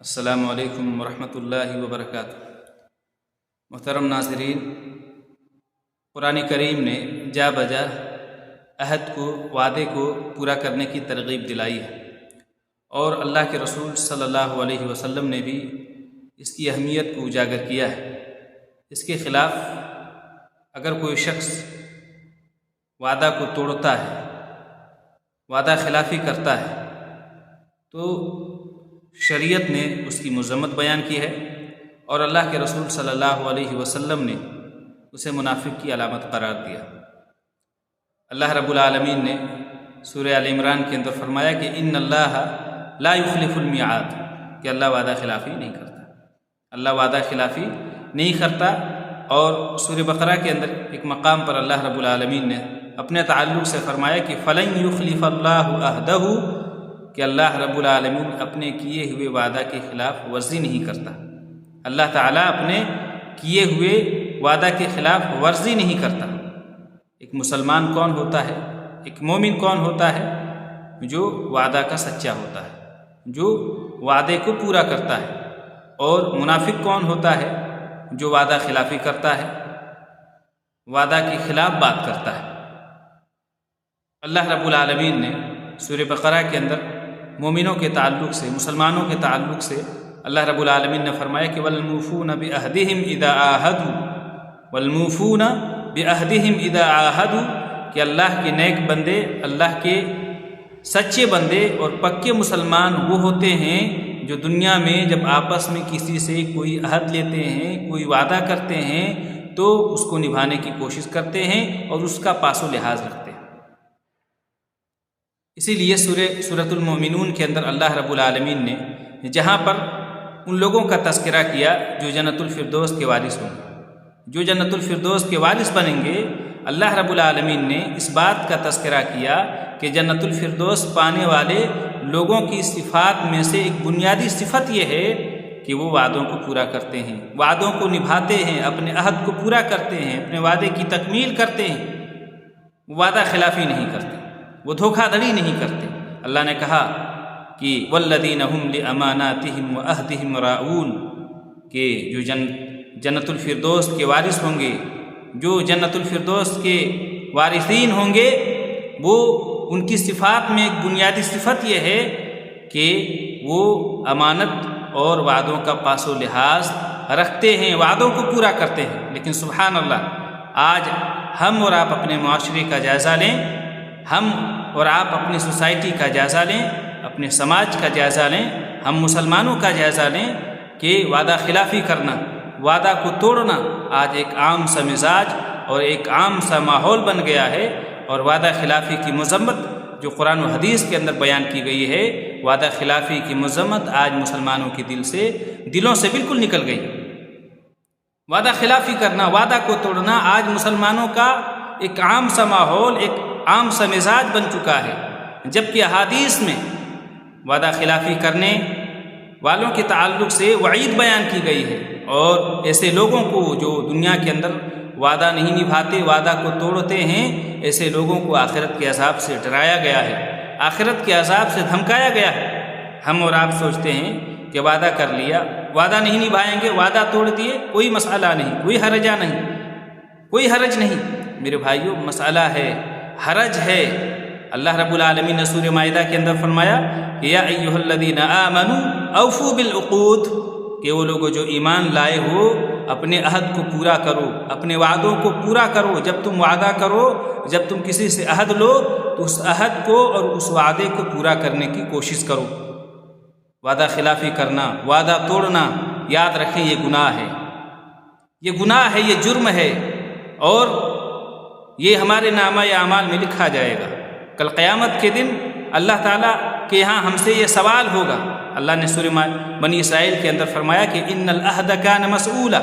السلام علیکم ورحمۃ اللہ وبرکاتہ۔ محترم ناظرین، قرآن کریم نے جا بجا عہد کو، وعدے کو پورا کرنے کی ترغیب دلائی ہے، اور اللہ کے رسول صلی اللہ علیہ وسلم نے بھی اس کی اہمیت کو اجاگر کیا ہے۔ اس کے خلاف اگر کوئی شخص وعدہ کو توڑتا ہے، وعدہ خلافی کرتا ہے، تو شریعت نے اس کی مذمت بیان کی ہے، اور اللہ کے رسول صلی اللہ علیہ وسلم نے اسے منافق کی علامت قرار دیا۔ اللہ رب العالمین نے سورہ آل عمران کے اندر فرمایا کہ ان اللہ لا یخلف المیعاد، کہ اللہ وعدہ خلافی نہیں کرتا، اللہ وعدہ خلافی نہیں کرتا۔ اور سورہ بقرہ کے اندر ایک مقام پر اللہ رب العالمین نے اپنے تعلق سے فرمایا کہ فلن یخلف اللہ عہدہ، کہ اللہ رب العالمین اپنے کیے ہوئے وعدہ کے خلاف ورزی نہیں کرتا۔ اللہ تعالیٰ اپنے کیے ہوئے وعدہ کے خلاف ورزی نہیں کرتا۔ ایک مسلمان کون ہوتا ہے، ایک مومن کون ہوتا ہے؟ جو وعدہ کا سچا ہوتا ہے، جو وعدے کو پورا کرتا ہے۔ اور منافق کون ہوتا ہے؟ جو وعدہ خلافی کرتا ہے، وعدہ کے خلاف بات کرتا ہے۔ اللہ رب العالمین نے سورہ بقرہ کے اندر مومنوں کے تعلق سے، مسلمانوں کے تعلق سے اللہ رب العالمین نے فرمایا کہ وَالْمُوفُونَ بِعَهْدِهِمْ إِذَا عَاهَدُوا، وَالْمُوفُونَ بِعَهْدِهِمْ إِذَا عَاهَدُوا، کہ اللہ کے نیک بندے، اللہ کے سچے بندے اور پکے مسلمان وہ ہوتے ہیں جو دنیا میں جب آپس میں کسی سے کوئی عہد لیتے ہیں، کوئی وعدہ کرتے ہیں، تو اس کو نبھانے کی کوشش کرتے ہیں اور اس کا پاس و لحاظ رکھتے ہیں۔ اسی لیے سورۃ المؤمنون کے اندر اللہ رب العالمین نے جہاں پر ان لوگوں کا تذکرہ کیا جو جنت الفردوس کے وارث ہوں گے، جو جنت الفردوس کے وارث بنیں گے، اللہ رب العالمین نے اس بات کا تذکرہ کیا کہ جنت الفردوس پانے والے لوگوں کی صفات میں سے ایک بنیادی صفت یہ ہے کہ وہ وعدوں کو پورا کرتے ہیں، وعدوں کو نبھاتے ہیں، اپنے عہد کو پورا کرتے ہیں، اپنے وعدے کی تکمیل کرتے ہیں، وعدہ خلافی نہیں کرتے، وہ دھوکہ دھڑی نہیں کرتے۔ اللہ نے کہا کہ والذین هم لاماناتهم وعہدهم راعون، کہ جو جنت الفردوس کے وارث ہوں گے، جو جنت الفردوس کے وارثین ہوں گے، وہ ان کی صفات میں ایک بنیادی صفت یہ ہے کہ وہ امانت اور وعدوں کا پاس و لحاظ رکھتے ہیں، وعدوں کو پورا کرتے ہیں۔ لیکن سبحان اللہ، آج ہم اور آپ اپنے معاشرے کا جائزہ لیں، ہم اور آپ اپنی سوسائٹی کا جائزہ لیں، اپنے سماج کا جائزہ لیں، ہم مسلمانوں کا جائزہ لیں کہ وعدہ خلافی کرنا، وعدہ کو توڑنا آج ایک عام سا مزاج اور ایک عام سا ماحول بن گیا ہے۔ اور وعدہ خلافی کی مذمت جو قرآن و حدیث کے اندر بیان کی گئی ہے، وعدہ خلافی کی مذمت آج مسلمانوں کے دلوں سے بالکل نکل گئی۔ وعدہ خلافی کرنا، وعدہ کو توڑنا آج مسلمانوں کا ایک عام سا ماحول، ایک عام سا مزاج بن چکا ہے، جبکہ احادیث میں وعدہ خلافی کرنے والوں کے تعلق سے وعید بیان کی گئی ہے، اور ایسے لوگوں کو جو دنیا کے اندر وعدہ نہیں نبھاتے، وعدہ کو توڑتے ہیں، ایسے لوگوں کو آخرت کے عذاب سے ڈرایا گیا ہے، آخرت کے عذاب سے دھمکایا گیا ہے۔ ہم اور آپ سوچتے ہیں کہ وعدہ کر لیا، وعدہ نہیں نبھائیں گے، وعدہ توڑ دیے، کوئی مسئلہ نہیں، کوئی حرجہ نہیں، کوئی حرج نہیں۔ میرے بھائیوں، مسئلہ ہے، حرج ہے۔ اللہ رب العالمین نے سورہ مائدہ کے اندر فرمایا کہ یا ایھا الذین آمنوا اوفوا بالعقود، کہ وہ لوگ جو ایمان لائے ہو اپنے عہد کو پورا کرو، اپنے وعدوں کو پورا کرو۔ جب تم وعدہ کرو، جب تم کسی سے عہد لو، تو اس عہد کو اور اس وعدے کو پورا کرنے کی کوشش کرو۔ وعدہ خلافی کرنا، وعدہ توڑنا، یاد رکھیں یہ گناہ ہے، یہ گناہ ہے، یہ جرم ہے، اور یہ ہمارے نامہ اعمال میں لکھا جائے گا۔ کل قیامت کے دن اللہ تعالیٰ کے یہاں ہم سے یہ سوال ہوگا۔ اللہ نے سورہ بنی اسرائیل کے اندر فرمایا کہ ان العہد کان مسئولا،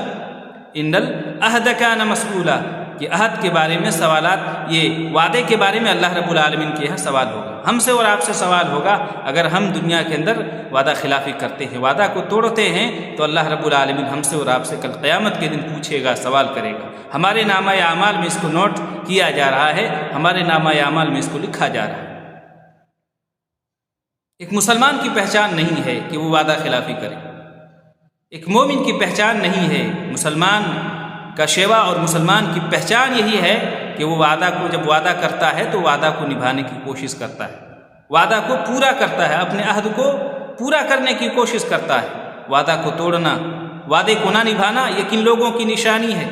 ان العہد کان مسئولا، کہ عہد کے بارے میں سوالات، یہ وعدے کے بارے میں اللہ رب العالمین کے یہاں سوال ہوگا، ہم سے اور آپ سے سوال ہوگا۔ اگر ہم دنیا کے اندر وعدہ خلافی کرتے ہیں، وعدہ کو توڑتے ہیں، تو اللہ رب العالمین ہم سے اور آپ سے کل قیامت کے دن پوچھے گا، سوال کرے گا۔ ہمارے نامہ اعمال میں اس کو نوٹ کیا جا رہا ہے، ہمارے نامہ اعمال میں اس کو لکھا جا رہا ہے۔ ایک مسلمان کی پہچان نہیں ہے کہ وہ وعدہ خلافی کرے، ایک مومن کی پہچان نہیں ہے، مسلمان کا شیوا اور مسلمان کی پہچان یہی ہے کہ وہ وعدہ کو جب وعدہ کرتا ہے تو وعدہ کو نبھانے کی کوشش کرتا ہے، وعدہ کو پورا کرتا ہے، اپنے عہد کو پورا کرنے کی کوشش کرتا ہے۔ وعدہ کو توڑنا، وعدے کو نہ نبھانا یہ کن لوگوں کی نشانی ہے؟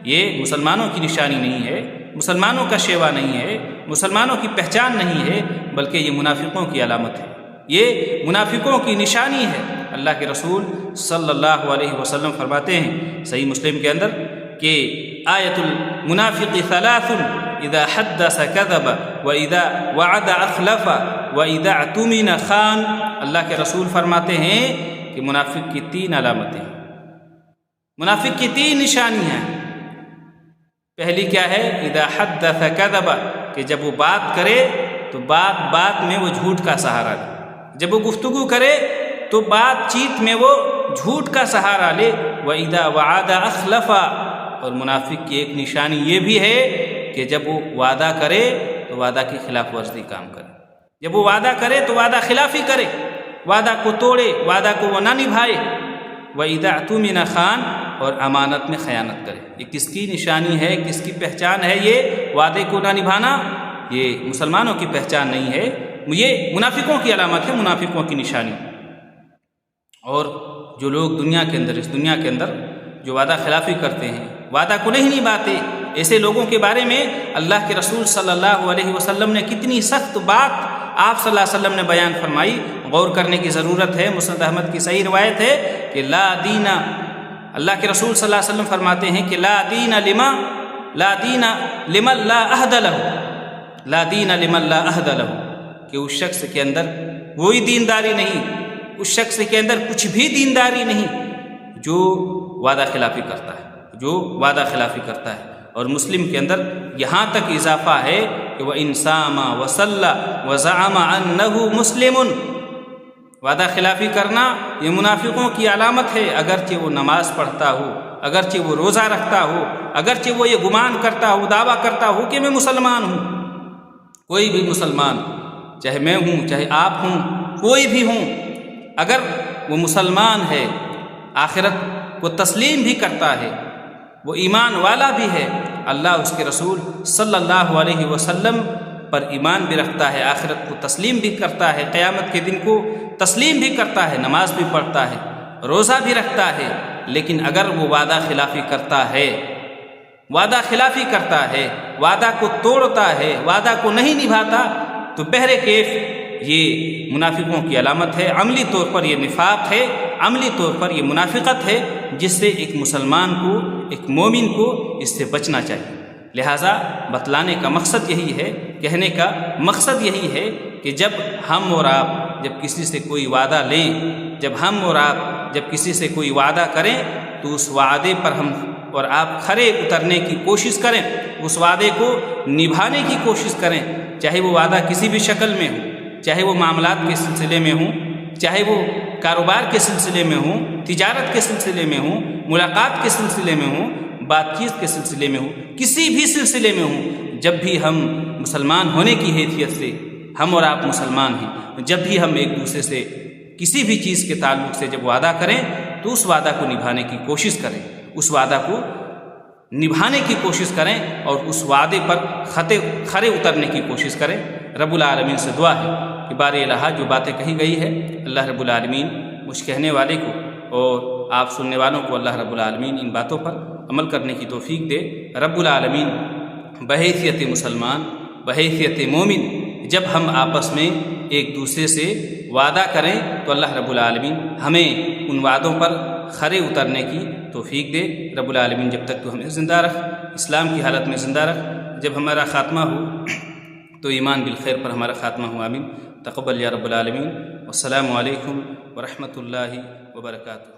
یہ مسلمانوں کی نشانی نہیں ہے، مسلمانوں کا شیوا نہیں ہے، مسلمانوں کی پہچان نہیں ہے، بلکہ یہ منافقوں کی علامت ہے، یہ منافقوں کی نشانی ہے۔ اللہ کے رسول صلی اللہ علیہ وسلم فرماتے ہیں صحیح مسلم کے اندر کہ آیت المنافق ثلاث اذا حدث كذب واذا وعد اخلف واذا اؤتمن خان۔ اللہ کے رسول فرماتے ہیں کہ منافق کی 3 علامتیں، منافق کی 3 نشانیاں۔ پہلی کیا ہے؟ اذا حدث كذب، کہ جب وہ بات کرے تو بات میں وہ جھوٹ کا سہارا لے، جب وہ گفتگو کرے تو بات چیت میں وہ جھوٹ کا سہارا لے۔ وَإِذَا وَعَدَ أَخْلَفَ، اور منافق کی ایک نشانی یہ بھی ہے کہ جب وہ وعدہ کرے تو وعدہ کی خلاف ورزی کام کرے، جب وہ وعدہ کرے تو وعدہ خلافی کرے، وعدہ کو توڑے، وعدہ کو وہ نہ نبھائے۔ وَإِذَا اؤْتُمِنَ خان، اور امانت میں خیانت کرے۔ یہ کس کی نشانی ہے، کس کی پہچان ہے؟ یہ وعدے کو نہ نبھانا یہ مسلمانوں کی پہچان نہیں ہے، یہ منافقوں کی علامت ہے، منافقوں کی نشانی۔ اور جو لوگ دنیا کے اندر، اس دنیا کے اندر جو وعدہ خلافی کرتے ہیں، وعدہ کو نہیں نبھاتے، ایسے لوگوں کے بارے میں اللہ کے رسول صلی اللہ علیہ وسلم نے کتنی سخت بات آپ صلی اللہ علیہ وسلم نے بیان فرمائی، غور کرنے کی ضرورت ہے۔ مسند احمد کی صحیح روایت ہے کہ لا دین، اللہ کے رسول صلی اللہ علیہ وسلم فرماتے ہیں کہ لا دین لمن لا عہد لہ، لا دین لمن لا عہد لہ، کہ اس شخص کے اندر کوئی دینداری نہیں، اس شخص کے اندر کچھ بھی دینداری نہیں جو وعدہ خلافی کرتا ہے، جو وعدہ خلافی کرتا ہے۔ اور مسلم کے اندر یہاں تک اضافہ ہے کہ وَإِن صَامَ وَصَلَّى وَزَعَمَ أَنَّهُ مُسْلِمٌ، وعدہ خلافی کرنا یہ منافقوں کی علامت ہے، اگرچہ وہ نماز پڑھتا ہو، اگرچہ وہ روزہ رکھتا ہو، اگرچہ وہ یہ گمان کرتا ہو، دعویٰ کرتا ہو کہ میں مسلمان ہوں۔ کوئی بھی مسلمان، چاہے میں ہوں، چاہے آپ ہوں، کوئی بھی ہوں، اگر وہ مسلمان ہے، آخرت کو تسلیم بھی کرتا ہے، وہ ایمان والا بھی ہے، اللہ اس کے رسول صلی اللہ علیہ وسلم پر ایمان بھی رکھتا ہے، آخرت کو تسلیم بھی کرتا ہے، قیامت کے دن کو تسلیم بھی کرتا ہے، نماز بھی پڑھتا ہے، روزہ بھی رکھتا ہے، لیکن اگر وہ وعدہ خلافی کرتا ہے، وعدہ خلافی کرتا ہے، وعدہ کو توڑتا ہے، وعدہ کو نہیں نبھاتا، تو بہر کیف یہ منافقوں کی علامت ہے، عملی طور پر یہ نفاق ہے، عملی طور پر یہ منافقت ہے، جس سے ایک مسلمان کو، ایک مومن کو اس سے بچنا چاہیے۔ لہٰذا بتلانے کا مقصد یہی ہے، کہنے کا مقصد یہی ہے کہ جب ہم اور آپ جب کسی سے کوئی وعدہ لیں، جب ہم اور آپ جب کسی سے کوئی وعدہ کریں تو اس وعدے پر ہم اور آپ کھرے اترنے کی کوشش کریں، اس وعدے کو نبھانے کی کوشش کریں، چاہے وہ وعدہ کسی بھی شکل میں ہو، چاہے وہ معاملات کے سلسلے میں ہوں، چاہے وہ کاروبار کے سلسلے میں ہوں، تجارت کے سلسلے میں ہوں، ملاقات کے سلسلے میں ہوں، بات چیت کے سلسلے میں ہوں، کسی بھی سلسلے میں ہوں، جب بھی ہم مسلمان ہونے کی حیثیت سے ہم اور آپ مسلمان ہیں، جب بھی ہم ایک دوسرے سے کسی بھی چیز کے تعلق سے جب وعدہ کریں تو اس وعدہ کو نبھانے کی کوشش کریں، اس وعدہ کو نبھانے کی کوشش کریں اور اس وعدے پر کھرے اترنے کی کوشش کریں۔ رب العالمین سے دعا ہے کہ بار الہ جو باتیں کہی گئی ہے، اللہ رب العالمین مجھ کہنے والے کو اور آپ سننے والوں کو اللہ رب العالمین ان باتوں پر عمل کرنے کی توفیق دے۔ رب العالمین بحیثیت مسلمان، بحیثیت مومن، جب ہم آپس میں ایک دوسرے سے وعدہ کریں تو اللہ رب العالمین ہمیں ان وعدوں پر کھرے اترنے کی توفیق دے۔ رب العالمین جب تک تو ہمیں زندہ رکھ، اسلام کی حالت میں زندہ رکھ، جب ہمارا خاتمہ ہو تو ایمان بالخیر پر ہمارا خاتمہ ہو، آمین۔ تقبل یا رب العالمین۔ والسلام علیکم ورحمۃ اللہ وبرکاتہ۔